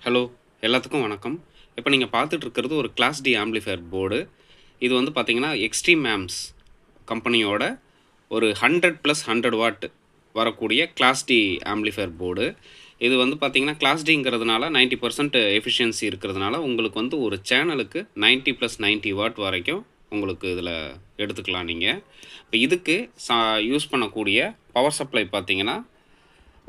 Hello, எல்லாத்துக்கும் வணக்கம். இப்ப நீங்க பார்த்துட்டு இருக்கிறது ஒரு கிளாஸ் டி ஆம்பிளிஃபையர் போர்டு. இது வந்து பார்த்தீங்கன்னா, எக்ஸ்ட்ரீம் ஆம்ப்ஸ் கம்பெனியோட ஒரு 100+100 வாட் வரக்கூடிய கிளாஸ் டி ஆம்பிளிஃபையர் போர்டு. இது வந்து பார்த்தீங்கன்னா, கிளாஸ் டிங்கிறதுனால 90% எஃபிஷியன்சி இருக்கிறதுனால, உங்களுக்கு வந்து ஒரு சேனலுக்கு 90+90 வாட் வரைக்கும் உங்களுக்கு இதில எடுத்துக்கலாம் நீங்க. இப்ப இதுக்கு யூஸ் பண்ணக்கூடிய பவர் சப்ளை பார்த்தீங்கன்னா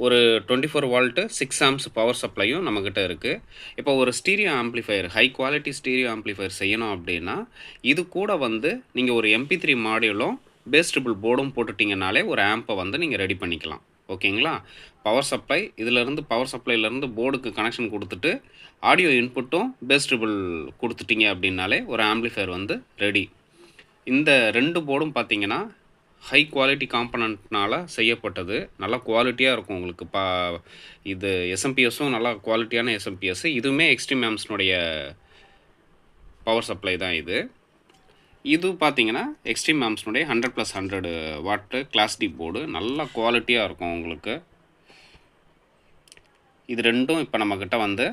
ஒரு 24 வோல்ட் 6 ஆம்ப்ஸ் பவர் சப்ளையும் நம்மக்கிட்ட இருக்குது. இப்போ ஒரு stereo amplifier high quality stereo amplifier செய்யணும் அப்படின்னா, இது கூட வந்து நீங்கள் ஒரு MP3 மாடியூலும் பேஸ் ட்ரிபிள் போர்டும் போட்டுட்டிங்கனாலே ஒரு ஆம்பை வந்து நீங்கள் ரெடி பண்ணிக்கலாம். ஓகேங்களா? பவர் சப்ளை இதிலேருந்து பவர் சப்ளைலேருந்து போர்டுக்கு கனெக்ஷன் கொடுத்துட்டு ஆடியோ இன்புட்டும் பேஸ் ட்ரிபிள் கொடுத்துட்டீங்க அப்படின்னாலே ஒரு ஆம்பிளிஃபையர் வந்து ரெடி. இந்த 2 போர்டும் பார்த்தீங்கன்னா ஹை குவாலிட்டி காம்பனண்ட்னால செய்யப்பட்டது. நல்லா குவாலிட்டியாக இருக்கும் உங்களுக்கு. இது எஸ்எம்பிஎஸும் நல்லா குவாலிட்டியான எஸ்எம்பிஎஸ். இதுவுமே எக்ஸ்ட்ரீம் ஆம்ப்ஸ்னுடைய பவர் சப்ளை தான் இது. இது பார்த்தீங்கன்னா எக்ஸ்ட்ரீம் ஆம்ப்ஸ்னுடைய 100+100 வாட் கிளாஸ் டி போர்டு. நல்லா குவாலிட்டியாக இருக்கும் உங்களுக்கு. இது ரெண்டும் இப்போ நம்மக்கிட்ட வந்து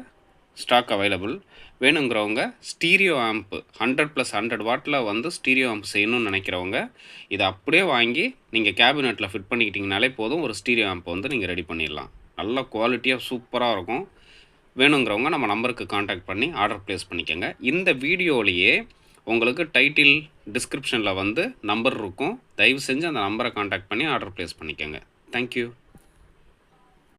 ஸ்டாக் அவைலபிள். வேணுங்கிறவங்க ஸ்டீரியோ ஆம்ப் 100+100 வாட்டில் வந்து ஸ்டீரியோ ஆம்ப் செய்யணும்னு நினைக்கிறவங்க இதை அப்படியே வாங்கி நீங்கள் கேபினெட்டில் ஃபிட் பண்ணிக்கிட்டிங்கனாலே போதும். ஒரு ஸ்டீரியோ ஆம்ப் வந்து நீங்கள் ரெடி பண்ணிடலாம். நல்ல குவாலிட்டியாக சூப்பராக இருக்கும். வேணுங்கிறவங்க நம்ம நம்பருக்கு காண்டாக்ட் பண்ணி ஆர்டர் ப்ளேஸ் பண்ணிக்கோங்க. இந்த வீடியோலேயே உங்களுக்கு டைட்டில் டிஸ்கிரிப்ஷனில் வந்து நம்பர் இருக்கும். தயவு செஞ்சு அந்த நம்பரை காண்டாக்ட் பண்ணி ஆர்டர் ப்ளேஸ் பண்ணிக்கோங்க. தேங்க்யூ.